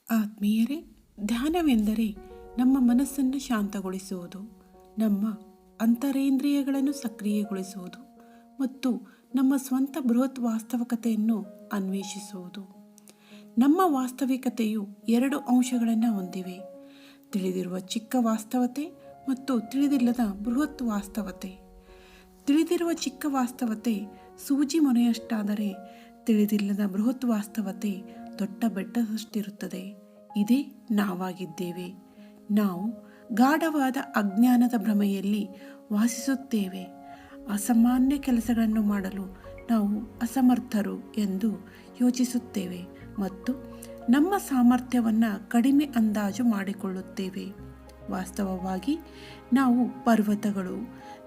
ಆತ್ಮೀಯರೇ, ಧ್ಯಾನವೆಂದರೆ ನಮ್ಮ ಮನಸ್ಸನ್ನು ಶಾಂತಗೊಳಿಸುವುದು, ನಮ್ಮ ಅಂತರೇಂದ್ರಿಯಗಳನ್ನು ಸಕ್ರಿಯಗೊಳಿಸುವುದು ಮತ್ತು ನಮ್ಮ ಸ್ವಂತ ಬೃಹತ್ ವಾಸ್ತವಿಕತೆಯನ್ನು ಅನ್ವೇಷಿಸುವುದು. ನಮ್ಮ ವಾಸ್ತವಿಕತೆಯು 2 ಅಂಶಗಳನ್ನು ಹೊಂದಿವೆ: ತಿಳಿದಿರುವ ಚಿಕ್ಕ ವಾಸ್ತವತೆ ಮತ್ತು ತಿಳಿದಿಲ್ಲದ ಬೃಹತ್ ವಾಸ್ತವತೆ. ತಿಳಿದಿರುವ ಚಿಕ್ಕ ವಾಸ್ತವತೆ ಸೂಜಿ ಮೊನೆಯಷ್ಟಾದರೆ, ತಿಳಿದಿಲ್ಲದ ಬೃಹತ್ ವಾಸ್ತವತೆ ದೊಡ್ಡ ಬೆಟ್ಟದಷ್ಟಿರುತ್ತದೆ. ಇದೇ ನಾವಾಗಿದ್ದೇವೆ. ನಾವು ಗಾಢವಾದ ಅಜ್ಞಾನದ ಭ್ರಮೆಯಲ್ಲಿ ವಾಸಿಸುತ್ತೇವೆ. ಅಸಾಮಾನ್ಯ ಕೆಲಸಗಳನ್ನು ಮಾಡಲು ನಾವು ಅಸಮರ್ಥರು ಎಂದು ಯೋಚಿಸುತ್ತೇವೆ ಮತ್ತು ನಮ್ಮ ಸಾಮರ್ಥ್ಯವನ್ನು ಕಡಿಮೆ ಅಂದಾಜು ಮಾಡಿಕೊಳ್ಳುತ್ತೇವೆ. ವಾಸ್ತವವಾಗಿ ನಾವು ಪರ್ವತಗಳು.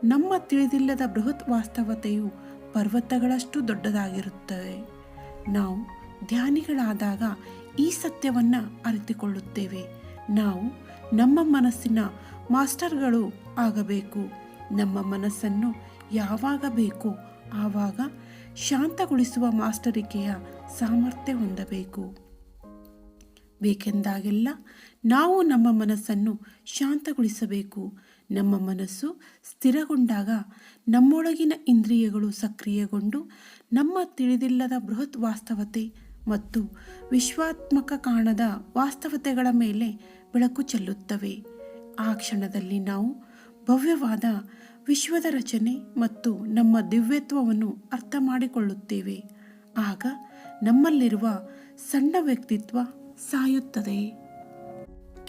ನಮ್ಮ ತಿಳಿದಿಲ್ಲದ ಬೃಹತ್ ವಾಸ್ತವತೆಯು ಪರ್ವತಗಳಷ್ಟು ದೊಡ್ಡದಾಗಿರುತ್ತವೆ. ನಾವು ಧ್ಯಾನಿಗಳಾದಾಗ ಈ ಸತ್ಯವನ್ನು ಅರಿತುಕೊಳ್ಳುತ್ತೇವೆ. ನಾವು ನಮ್ಮ ಮನಸ್ಸಿನ ಮಾಸ್ಟರ್ಗಳು ಆಗಬೇಕು. ನಮ್ಮ ಮನಸ್ಸನ್ನು ಯಾವಾಗ ಬೇಕೋ ಆವಾಗ ಶಾಂತಗೊಳಿಸುವ ಮಾಸ್ಟರಿಕೆಯ ಸಾಮರ್ಥ್ಯ ಹೊಂದಬೇಕು. ಬೇಕೆಂದಾಗೆಲ್ಲ ನಾವು ನಮ್ಮ ಮನಸ್ಸನ್ನು ಶಾಂತಗೊಳಿಸಬೇಕು. ನಮ್ಮ ಮನಸ್ಸು ಸ್ಥಿರಗೊಂಡಾಗ ನಮ್ಮೊಳಗಿನ ಇಂದ್ರಿಯಗಳು ಸಕ್ರಿಯಗೊಂಡು ನಮ್ಮ ತಿಳಿದಿಲ್ಲದ ಬೃಹತ್ ವಾಸ್ತವತೆ ಮತ್ತು ವಿಶ್ವಾತ್ಮಕ ಕಾಣದ ವಾಸ್ತವತೆಗಳ ಮೇಲೆ ಬೆಳಕು ಚೆಲ್ಲುತ್ತವೆ. ಆ ಕ್ಷಣದಲ್ಲಿ ನಾವು ಭವ್ಯವಾದ ವಿಶ್ವದ ರಚನೆ ಮತ್ತು ನಮ್ಮ ದಿವ್ಯತ್ವವನ್ನು ಅರ್ಥ ಮಾಡಿಕೊಳ್ಳುತ್ತೇವೆ. ಆಗ ನಮ್ಮಲ್ಲಿರುವ ಸಣ್ಣ ವ್ಯಕ್ತಿತ್ವ ಸಾಯುತ್ತದೆ.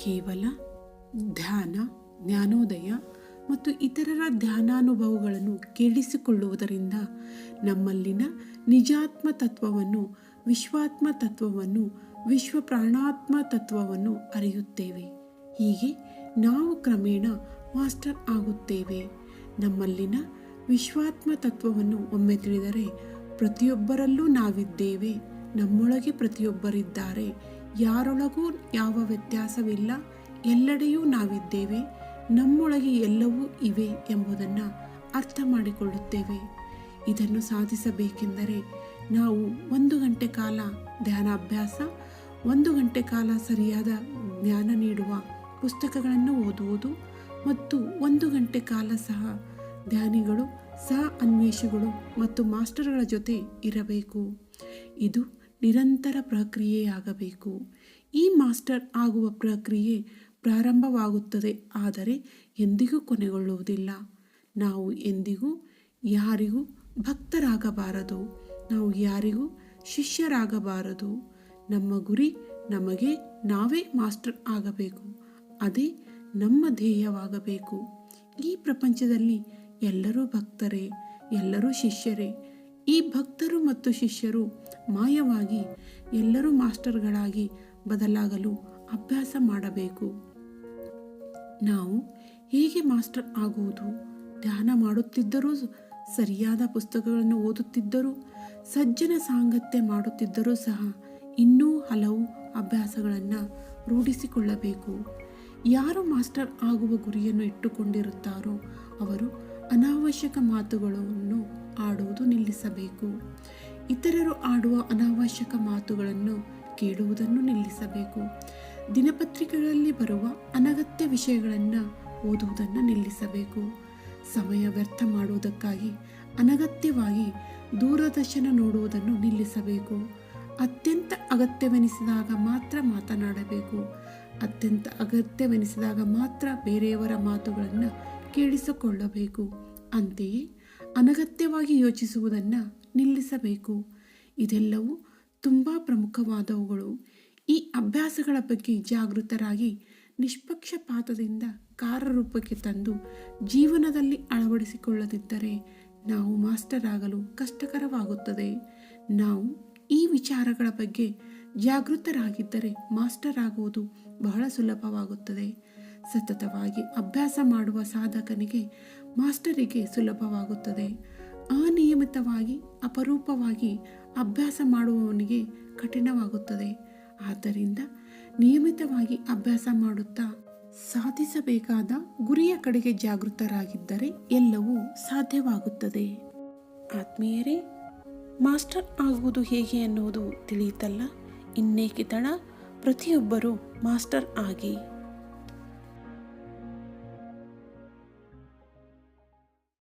ಕೇವಲ ಧ್ಯಾನ, ಜ್ಞಾನೋದಯ ಮತ್ತು ಇತರರ ಧ್ಯಾನಾನುಭವಗಳನ್ನು ಕೇಳಿಸಿಕೊಳ್ಳುವುದರಿಂದ ನಮ್ಮಲ್ಲಿನ ನಿಜಾತ್ಮ ತತ್ವವನ್ನು, ವಿಶ್ವಾತ್ಮ ತತ್ವವನ್ನು, ವಿಶ್ವ ಪ್ರಾಣಾತ್ಮ ತತ್ವವನ್ನು ಅರಿಯುತ್ತೇವೆ. ಹೀಗೆ ನಾವು ಕ್ರಮೇಣ ಮಾಸ್ಟರ್ ಆಗುತ್ತೇವೆ. ನಮ್ಮಲ್ಲಿನ ವಿಶ್ವಾತ್ಮ ತತ್ವವನ್ನು ಒಮ್ಮೆ ತಿಳಿದರೆ ಪ್ರತಿಯೊಬ್ಬರಲ್ಲೂ ನಾವಿದ್ದೇವೆ. ನಮ್ಮೊಳಗೆ ಪ್ರತಿಯೊಬ್ಬರಿದ್ದಾರೆ. ಯಾರೊಳಗೂ ಯಾವ ವ್ಯತ್ಯಾಸವಿಲ್ಲ. ಎಲ್ಲೆಡೆಯೂ ನಾವಿದ್ದೇವೆ. ನಮ್ಮೊಳಗೆ ಎಲ್ಲವೂ ಇವೆ ಎಂಬುದನ್ನು ಅರ್ಥ ಮಾಡಿಕೊಳ್ಳುತ್ತೇವೆ. ಇದನ್ನು ಸಾಧಿಸಬೇಕೆಂದರೆ ನಾವು 1 ಗಂಟೆ ಕಾಲ ಧ್ಯಾನಾಭ್ಯಾಸ, 1 ಗಂಟೆ ಕಾಲ ಸರಿಯಾದ ಜ್ಞಾನ ನೀಡುವ ಪುಸ್ತಕಗಳನ್ನು ಓದುವುದು ಮತ್ತು 1 ಗಂಟೆ ಕಾಲ ಸಹ ಧ್ಯಾನಿಗಳು, ಸಹ ಅನ್ವೇಷಿಗಳು ಮತ್ತು ಮಾಸ್ಟರ್ಗಳ ಜೊತೆ ಇರಬೇಕು. ಇದು ನಿರಂತರ ಪ್ರಕ್ರಿಯೆಯಾಗಬೇಕು. ಈ ಮಾಸ್ಟರ್ ಆಗುವ ಪ್ರಕ್ರಿಯೆ ಪ್ರಾರಂಭವಾಗುತ್ತದೆ, ಆದರೆ ಎಂದಿಗೂ ಕೊನೆಗೊಳ್ಳುವುದಿಲ್ಲ. ನಾವು ಎಂದಿಗೂ ಯಾರಿಗೂ ಭಕ್ತರಾಗಬಾರದು. ನಾವು ಯಾರಿಗೂ ಶಿಷ್ಯರಾಗಬಾರದು. ನಮ್ಮ ಗುರಿ ನಮಗೆ ನಾವೇ ಮಾಸ್ಟರ್ ಆಗಬೇಕು. ಅದೇ ನಮ್ಮ ಧ್ಯೇಯವಾಗಬೇಕು. ಈ ಪ್ರಪಂಚದಲ್ಲಿ ಎಲ್ಲರೂ ಭಕ್ತರೇ, ಎಲ್ಲರೂ ಶಿಷ್ಯರೇ. ಈ ಭಕ್ತರು ಮತ್ತು ಶಿಷ್ಯರು ಮಾಯವಾಗಿ ಎಲ್ಲರೂ ಮಾಸ್ಟರ್ಗಳಾಗಿ ಬದಲಾಗಲು ಅಭ್ಯಾಸ ಮಾಡಬೇಕು. ನಾವು ಹೇಗೆ ಮಾಸ್ಟರ್ ಆಗುವುದು? ಧ್ಯಾನ ಮಾಡುತ್ತಿದ್ದರೂ, ಸರಿಯಾದ ಪುಸ್ತಕಗಳನ್ನು ಓದುತ್ತಿದ್ದರೂ, ಸಜ್ಜನ ಸಾಂಗತ್ಯ ಮಾಡುತ್ತಿದ್ದರೂ ಸಹ ಇನ್ನೂ ಹಲವು ಅಭ್ಯಾಸಗಳನ್ನು ರೂಢಿಸಿಕೊಳ್ಳಬೇಕು. ಯಾರು ಮಾಸ್ಟರ್ ಆಗುವ ಗುರಿಯನ್ನು ಇಟ್ಟುಕೊಂಡಿರುತ್ತಾರೋ ಅವರು ಅನಾವಶ್ಯಕ ಮಾತುಗಳನ್ನು ಆಡುವುದು ನಿಲ್ಲಿಸಬೇಕು. ಇತರರು ಆಡುವ ಅನಾವಶ್ಯಕ ಮಾತುಗಳನ್ನು ಕೇಳುವುದನ್ನು ನಿಲ್ಲಿಸಬೇಕು. ದಿನಪತ್ರಿಕೆಗಳಲ್ಲಿ ಬರುವ ಅನಗತ್ಯ ವಿಷಯಗಳನ್ನು ಓದುವುದನ್ನು ನಿಲ್ಲಿಸಬೇಕು. ಸಮಯ ವ್ಯರ್ಥ ಮಾಡುವುದಕ್ಕಾಗಿ ಅನಗತ್ಯವಾಗಿ ದೂರದರ್ಶನ ನೋಡುವುದನ್ನು ನಿಲ್ಲಿಸಬೇಕು. ಅತ್ಯಂತ ಅಗತ್ಯವೆನಿಸಿದಾಗ ಮಾತ್ರ ಮಾತನಾಡಬೇಕು. ಅತ್ಯಂತ ಅಗತ್ಯವೆನಿಸಿದಾಗ ಮಾತ್ರ ಬೇರೆಯವರ ಮಾತುಗಳನ್ನು ಕೇಳಿಸಿಕೊಳ್ಳಬೇಕು. ಅಂತೆಯೇ ಅನಗತ್ಯವಾಗಿ ಯೋಚಿಸುವುದನ್ನು ನಿಲ್ಲಿಸಬೇಕು. ಇದೆಲ್ಲವೂ ತುಂಬ ಪ್ರಮುಖವಾದವುಗಳು. ಈ ಅಭ್ಯಾಸಗಳ ಬಗ್ಗೆ ಜಾಗೃತರಾಗಿ ನಿಷ್ಪಕ್ಷಪಾತದಿಂದ ಕಾರ್ಯರೂಪಕ್ಕೆ ತಂದು ಜೀವನದಲ್ಲಿ ಅಳವಡಿಸಿಕೊಳ್ಳದಿದ್ದರೆ ನಾವು ಮಾಸ್ಟರ್ ಆಗಲು ಕಷ್ಟಕರವಾಗುತ್ತದೆ. ನಾವು ಈ ವಿಚಾರಗಳ ಬಗ್ಗೆ ಜಾಗೃತರಾಗಿದ್ದರೆ ಮಾಸ್ಟರ್ ಆಗುವುದು ಬಹಳ ಸುಲಭವಾಗುತ್ತದೆ. ಸತತವಾಗಿ ಅಭ್ಯಾಸ ಮಾಡುವ ಸಾಧಕನಿಗೆ ಮಾಸ್ಟರಿಗೆ ಸುಲಭವಾಗುತ್ತದೆ. ಅನಿಯಮಿತವಾಗಿ, ಅಪರೂಪವಾಗಿ ಅಭ್ಯಾಸ ಮಾಡುವವನಿಗೆ ಕಠಿಣವಾಗುತ್ತದೆ. ಆದ್ದರಿಂದ ನಿಯಮಿತವಾಗಿ ಅಭ್ಯಾಸ ಮಾಡುತ್ತಾ ಸಾಧಿಸಬೇಕಾದ ಗುರಿಯ ಕಡೆಗೆ ಜಾಗೃತರಾಗಿದ್ದರೆ ಎಲ್ಲವೂ ಸಾಧ್ಯವಾಗುತ್ತದೆ. ಆತ್ಮೀಯರೇ, ಮಾಸ್ಟರ್ ಆಗುವುದು ಹೇಗೆ ಎನ್ನುವುದು ತಿಳಿಯಿತಲ್ಲ? ಇನ್ನೇಕೆ ತಡ? ಪ್ರತಿಯೊಬ್ಬರೂ ಮಾಸ್ಟರ್ ಆಗಿ.